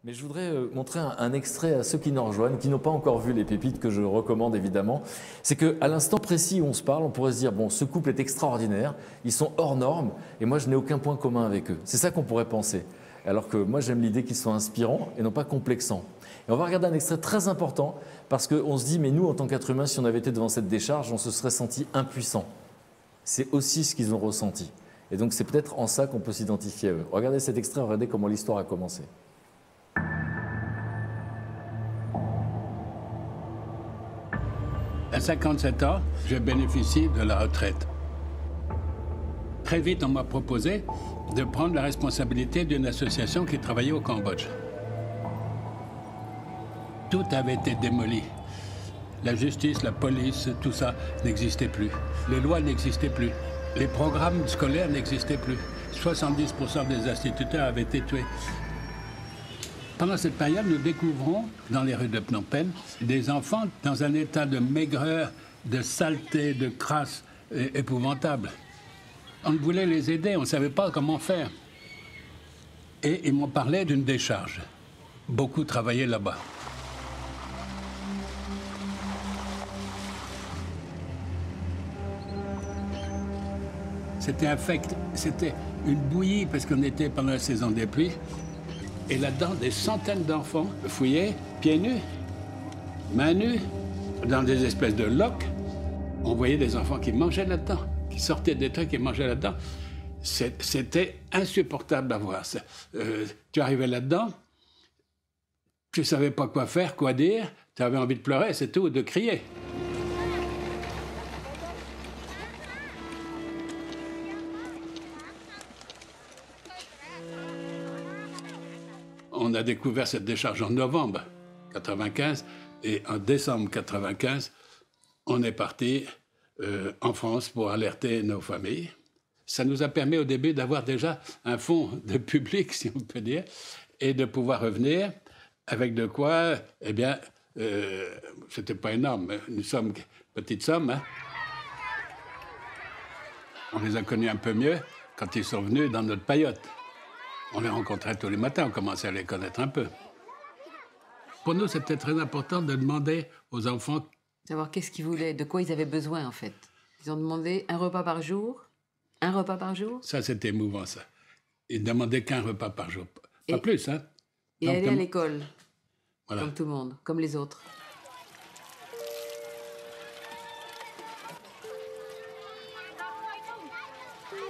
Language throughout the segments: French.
Mais je voudrais montrer un extrait à ceux qui nous rejoignent, qui n'ont pas encore vu les pépites que je recommande évidemment. C'est qu'à l'instant précis où on se parle, on pourrait se dire, bon, ce couple est extraordinaire, ils sont hors normes, et moi je n'ai aucun point commun avec eux. C'est ça qu'on pourrait penser. Alors que moi j'aime l'idée qu'ils soient inspirants et non pas complexants. Et on va regarder un extrait très important, parce qu'on se dit, mais nous en tant qu'êtres humains, si on avait été devant cette décharge, on se serait senti impuissant. C'est aussi ce qu'ils ont ressenti. Et donc c'est peut-être en ça qu'on peut s'identifier à eux. Regardez cet extrait, regardez comment l'histoire a commencé. À 57 ans, je bénéficie de la retraite. Très vite, on m'a proposé de prendre la responsabilité d'une association qui travaillait au Cambodge. Tout avait été démoli. La justice, la police, tout ça n'existait plus. Les lois n'existaient plus. Les programmes scolaires n'existaient plus. 70% des instituteurs avaient été tués. Pendant cette période, nous découvrons, dans les rues de Phnom Penh, des enfants dans un état de maigreur, de saleté, de crasse épouvantable. On voulait les aider, on ne savait pas comment faire. Et ils m'ont parlé d'une décharge. Beaucoup travaillaient là-bas. C'était infect, c'était une bouillie parce qu'on était pendant la saison des pluies. Et là-dedans, des centaines d'enfants fouillaient, pieds nus, mains nues, dans des espèces de loques. On voyait des enfants qui mangeaient là-dedans, qui sortaient des trucs et mangeaient là-dedans. C'était insupportable à voir. Tu arrivais là-dedans, tu ne savais pas quoi faire, quoi dire, tu avais envie de pleurer, c'est tout, de crier. On a découvert cette décharge en novembre 1995 et en décembre 1995, on est parti en France pour alerter nos familles. Ça nous a permis au début d'avoir déjà un fonds de public, si on peut dire, et de pouvoir revenir avec de quoi, eh bien, c'était pas énorme, une somme, petite somme. Hein. On les a connus un peu mieux quand ils sont venus dans notre paillote. On les rencontrait tous les matins, on commençait à les connaître un peu. Pour nous, c'était très important de demander aux enfants... Savoir qu'est-ce qu'ils voulaient, de quoi ils avaient besoin, en fait. Ils ont demandé un repas par jour. Un repas par jour. Ça, c'était émouvant, ça. Ils ne demandaient qu'un repas par jour. Pas plus, hein. Et donc, aller à l'école, voilà. Comme tout le monde, comme les autres.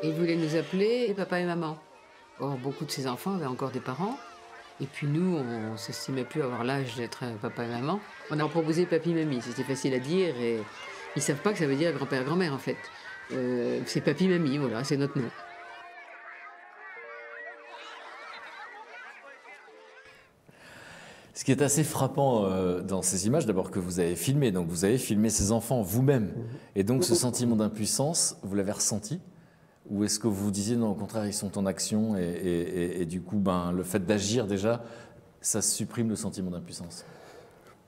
Ils voulaient nous appeler papa et maman. Or, beaucoup de ces enfants avaient encore des parents. Et puis nous, on ne s'estimait plus avoir l'âge d'être papa et maman. On a proposé papy-mamie, c'était facile à dire. Et ils ne savent pas que ça veut dire grand-père-grand-mère, en fait. C'est papy-mamie, voilà, c'est notre nom. Ce qui est assez frappant dans ces images, d'abord que vous avez filmé, donc vous avez filmé ces enfants vous-même. Et donc ce sentiment d'impuissance, vous l'avez ressenti ? Ou est-ce que vous vous disiez, non, au contraire, ils sont en action et du coup, ben, le fait d'agir déjà, ça supprime le sentiment d'impuissance?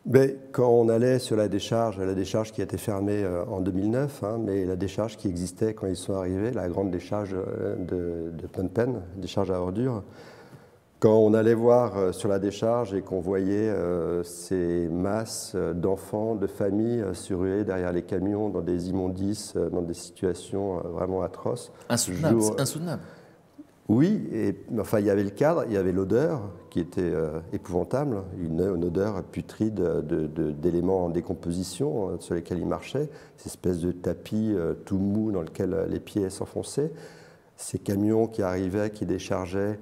Mais quand on allait sur la décharge qui a été fermée en 2009, hein, mais la décharge qui existait quand ils sont arrivés, la grande décharge de Phnom Penh, décharge à ordures, quand on allait voir sur la décharge et qu'on voyait ces masses d'enfants, de familles se ruer derrière les camions dans des immondices, dans des situations vraiment atroces. Insoutenable, c'est insoutenable. Oui, et, enfin il y avait le cadre, il y avait l'odeur qui était épouvantable, une odeur putride d'éléments en décomposition sur lesquels ils marchaient, ces espèces de tapis tout mous dans lesquels les pieds s'enfonçaient, ces camions qui arrivaient, qui déchargeaient,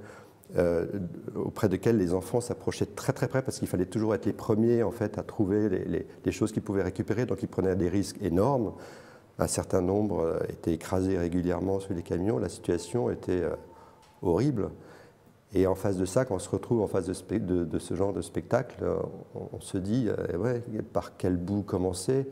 auprès desquels les enfants s'approchaient très très près parce qu'il fallait toujours être les premiers en fait à trouver les choses qu'ils pouvaient récupérer, donc ils prenaient des risques énormes. Un certain nombre étaient écrasés régulièrement sur les camions, la situation était horrible. Et en face de ça, quand on se retrouve en face de ce genre de spectacle, on se dit ouais, par quel bout commencer?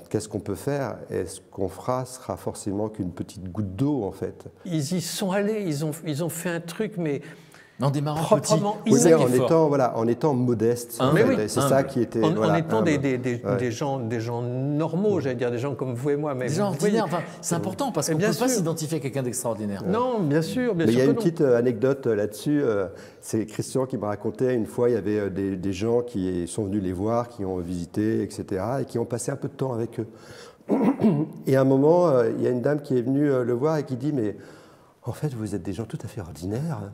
Qu'est-ce qu'on peut faire? Et ce qu'on fera sera forcément qu'une petite goutte d'eau, en fait. Ils y sont allés, ils ont fait un truc, mais En démarrant proprement petit, Oui, mais c'est fort. en étant modeste, en Humble. fait. C'est ça qui était. En voilà, étant humble. des gens normaux, j'allais dire, des gens comme vous et moi. Mais Des gens vous voyez- ordinaires, enfin, c'est important parce qu'on ne bien peut pas sûr. s'identifier à quelqu'un d'extraordinaire. Non, bien sûr, bien Mais il sûr y a que une non. petite anecdote là-dessus. C'est Christian qui me racontait une fois, il y avait des gens qui sont venus les voir, qui ont visité, etc., et qui ont passé un peu de temps avec eux. Et à un moment, il y a une dame qui est venue le voir et qui dit, mais en fait, vous êtes des gens tout à fait ordinaires.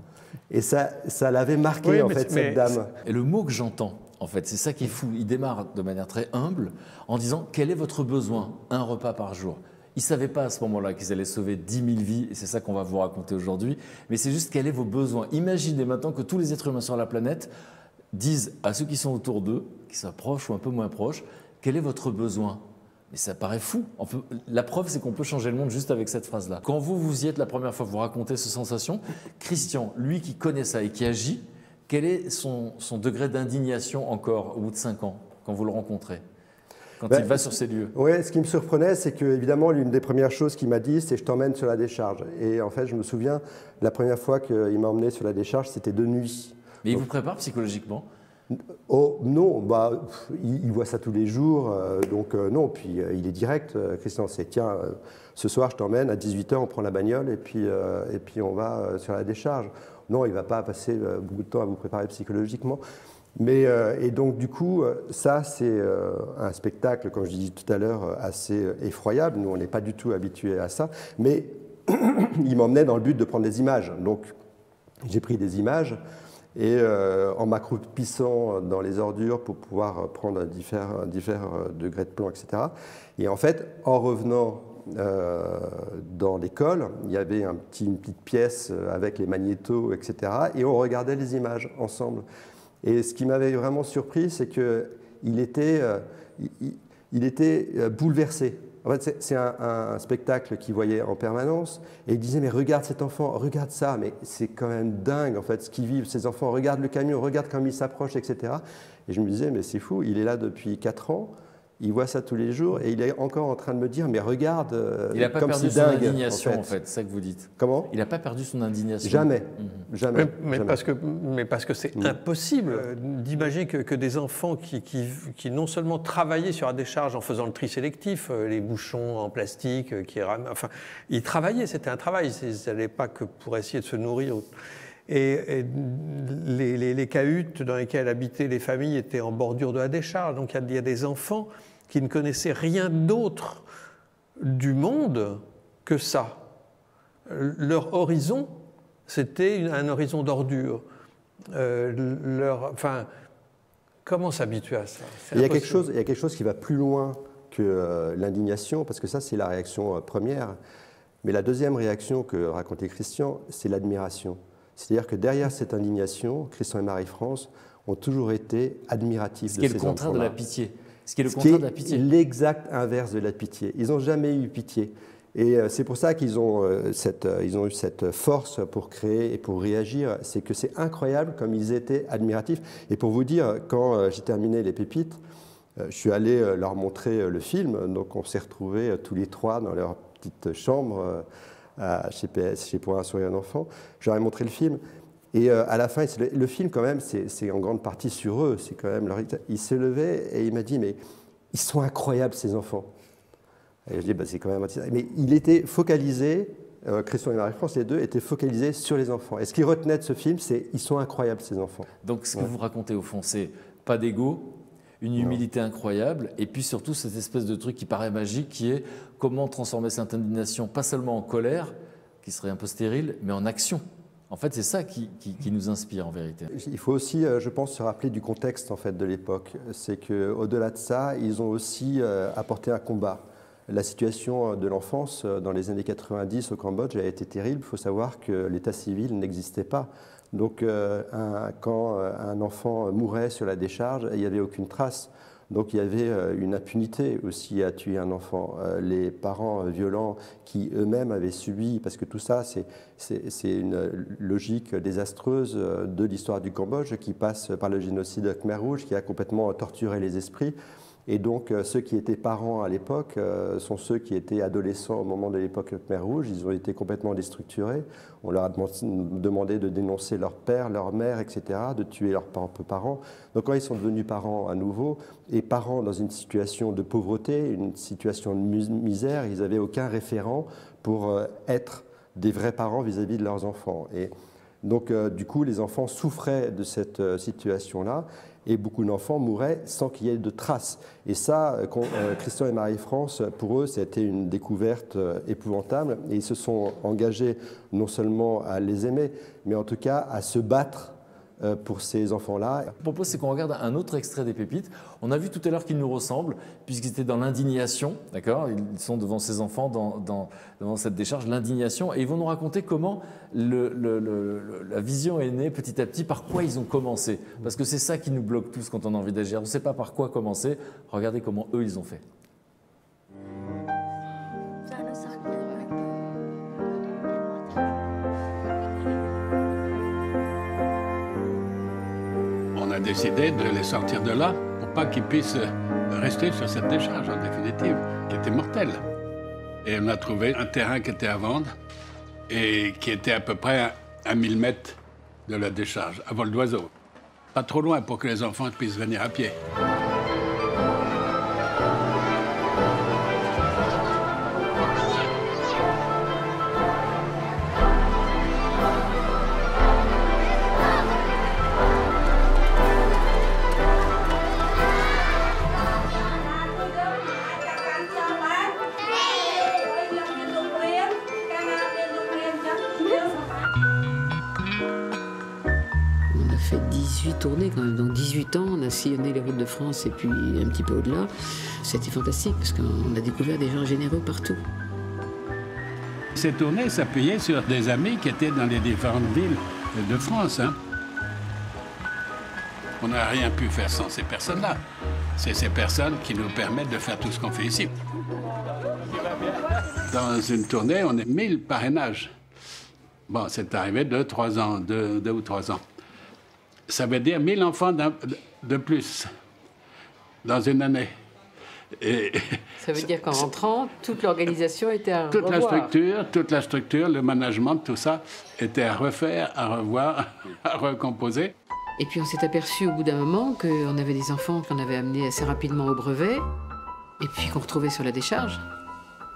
Et ça l'avait marqué, Oui, en mais fait, mais cette dame. Et le mot que j'entends, en fait, c'est ça qui est fou. Il démarre de manière très humble en disant quel est votre besoin? Un repas par jour. Ils ne savaient pas à ce moment-là qu'ils allaient sauver 10 000 vies, et c'est ça qu'on va vous raconter aujourd'hui. Mais c'est juste quel est vos besoins. Imaginez maintenant que tous les êtres humains sur la planète disent à ceux qui sont autour d'eux, qui soient proches ou un peu moins proches, quel est votre besoin? Mais ça paraît fou. La preuve, c'est qu'on peut changer le monde juste avec cette phrase-là. Quand vous y êtes la première fois, vous racontez cette sensation. Christian, lui qui connaît ça et qui agit, quel est son degré d'indignation encore au bout de 5 ans, quand vous le rencontrez, quand il va sur ces lieux? Oui, ce qui me surprenait, c'est que évidemment l'une des premières choses qu'il m'a dit, c'est je t'emmène sur la décharge. Et en fait, je me souviens, la première fois qu'il m'a emmené sur la décharge, c'était de nuit. Mais il vous prépare psychologiquement? Oh non, il voit ça tous les jours, donc non. Puis il est direct, Christian, c'est tiens, ce soir je t'emmène à 18h, on prend la bagnole et puis on va sur la décharge. Non, il ne va pas passer beaucoup de temps à vous préparer psychologiquement. Mais, et donc du coup, ça c'est un spectacle, comme je disais tout à l'heure, assez effroyable. Nous, on n'est pas du tout habitués à ça. Mais il m'emmenait dans le but de prendre des images. Donc j'ai pris des images. Et en m'accroupissant dans les ordures pour pouvoir prendre divers degrés de plan, etc. Et en fait, en revenant dans l'école, il y avait une petite pièce avec les magnétos, etc. Et on regardait les images ensemble. Et ce qui m'avait vraiment surpris, c'est qu'il était bouleversé. En fait, c'est un spectacle qu'il voyait en permanence et il disait mais regarde cet enfant, regarde ça, mais c'est quand même dingue en fait ce qu'ils vivent ces enfants, regarde le camion, regarde comme il s'approche, etc. Et je me disais mais c'est fou, il est là depuis 4 ans, il voit ça tous les jours et il est encore en train de me dire mais regarde, il n'a pas comme perdu c'est son dingue, indignation en en fait, c'est ça que vous dites. Comment? Il n'a pas perdu son indignation. Jamais, jamais. Mais jamais. parce que c'est impossible d'imaginer que des enfants qui non seulement travaillaient sur la décharge en faisant le tri sélectif, les bouchons en plastique, enfin, ils travaillaient, c'était un travail, ils n'allaient pas que pour essayer de se nourrir. Et les cahutes dans lesquelles habitaient les familles étaient en bordure de la décharge, donc il y a des enfants qui ne connaissaient rien d'autre du monde que ça. Leur horizon, c'était un horizon d'ordure. Enfin, comment s'habituer à ça? Il y a quelque chose qui va plus loin que l'indignation, parce que ça, c'est la réaction première. Mais la deuxième réaction que racontait Christian, c'est l'admiration. C'est-à-dire que derrière cette indignation, Christian et Marie-France ont toujours été admiratifs de ces enfants-là. Ce qui est le contraire de la pitié. Ce qui est le contraire de la pitié. L'exact inverse de la pitié. Ils n'ont jamais eu pitié. Et c'est pour ça qu'ils ont, ils ont eu cette force pour créer et pour réagir. C'est que c'est incroyable comme ils étaient admiratifs. Et pour vous dire, quand j'ai terminé Les Pépites, je suis allé leur montrer le film. Donc on s'est retrouvés tous les trois dans leur petite chambre chez PS, chez Pour un sourire d'enfant. Je leur ai montré le film. Et à la fin, le film, quand même, c'est en grande partie sur eux. C'est quand même leur... Il se levait et il m'a dit, mais ils sont incroyables, ces enfants. Et je dis, bah, c'est quand même... Mais il était focalisé, Christian et Marie-France, les deux, étaient focalisés sur les enfants. Et ce qui retenait de ce film, c'est ils sont incroyables, ces enfants. Donc ce que vous racontez, au fond, c'est pas d'ego, une humilité incroyable, et puis surtout cette espèce de truc qui paraît magique, qui est comment transformer cette indignation, pas seulement en colère, qui serait un peu stérile, mais en action. En fait, c'est ça qui nous inspire en vérité. Il faut aussi, je pense, se rappeler du contexte en fait, de l'époque. C'est qu'au-delà de ça, ils ont aussi apporté un combat. La situation de l'enfance dans les années 90 au Cambodge a été terrible. Il faut savoir que l'état civil n'existait pas. Donc, quand un enfant mourait sur la décharge, il n'y avait aucune trace. Donc il y avait une impunité aussi à tuer un enfant. Les parents violents qui eux-mêmes avaient subi, parce que tout ça c'est une logique désastreuse de l'histoire du Cambodge qui passe par le génocide Khmer Rouge qui a complètement torturé les esprits. Et donc, ceux qui étaient parents à l'époque sont ceux qui étaient adolescents au moment de l'époque Khmer Rouge. Ils ont été complètement déstructurés. On leur a demandé de dénoncer leur père, leur mère, etc., de tuer leurs propres parents. Donc, quand ils sont devenus parents à nouveau, et parents dans une situation de pauvreté, une situation de misère, ils n'avaient aucun référent pour être des vrais parents vis-à-vis de leurs enfants. Et donc, du coup, les enfants souffraient de cette situation-là. Et beaucoup d'enfants mouraient sans qu'il y ait de traces. Et ça, Christian et Marie-France, pour eux, c'était une découverte épouvantable. Et ils se sont engagés non seulement à les aimer, mais en tout cas à se battre pour ces enfants-là. Je propose, c'est qu'on regarde un autre extrait des Pépites. On a vu tout à l'heure qu'ils nous ressemblent, puisqu'ils étaient dans l'indignation, d'accord? Ils sont devant ces enfants devant cette décharge, l'indignation, et ils vont nous raconter comment la vision est née petit à petit, par quoi ils ont commencé. Parce que c'est ça qui nous bloque tous quand on a envie d'agir. On ne sait pas par quoi commencer. Regardez comment eux, ils ont fait. On a décidé de les sortir de là pour pas qu'ils puissent rester sur cette décharge, en définitive, qui était mortelle. Et on a trouvé un terrain qui était à vendre et qui était à peu près à 1000 mètres de la décharge, à vol d'oiseau. Pas trop loin pour que les enfants puissent venir à pied. On a fait 18 tournées quand même, donc 18 ans, on a sillonné les routes de France et puis un petit peu au-delà. C'était fantastique parce qu'on a découvert des gens généreux partout. Ces tournées s'appuyaient sur des amis qui étaient dans les différentes villes de France. On n'a rien pu faire sans ces personnes-là. C'est ces personnes qui nous permettent de faire tout ce qu'on fait ici. Dans une tournée, on est 1000 parrainages. Bon, c'est arrivé 2 ou 3 ans. Ça veut dire 1000 enfants de plus dans une année. Et ça veut dire qu'en rentrant, toute l'organisation était à toute revoir. Toute la structure, le management, tout ça était à refaire, à revoir, à recomposer. Et puis on s'est aperçu au bout d'un moment qu'on avait des enfants qu'on avait amenés assez rapidement au brevet et puis qu'on retrouvait sur la décharge.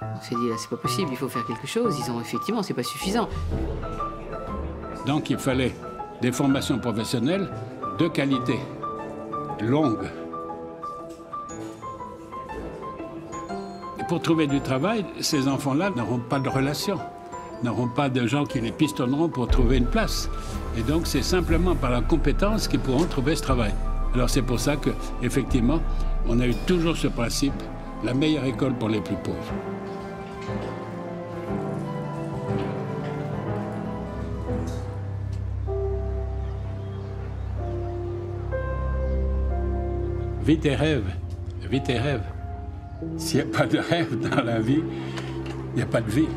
On s'est dit, là, c'est pas possible, il faut faire quelque chose. Ils ont effectivement, c'est pas suffisant. Donc il fallait des formations professionnelles de qualité, longues. Et pour trouver du travail, ces enfants-là n'auront pas de relations, n'auront pas de gens qui les pistonneront pour trouver une place. Et donc c'est simplement par la compétence qu'ils pourront trouver ce travail. Alors c'est pour ça qu'effectivement, on a eu toujours ce principe, la meilleure école pour les plus pauvres. Vis tes rêves, vis tes rêves. S'il n'y a pas de rêve dans la vie, il n'y a pas de vie.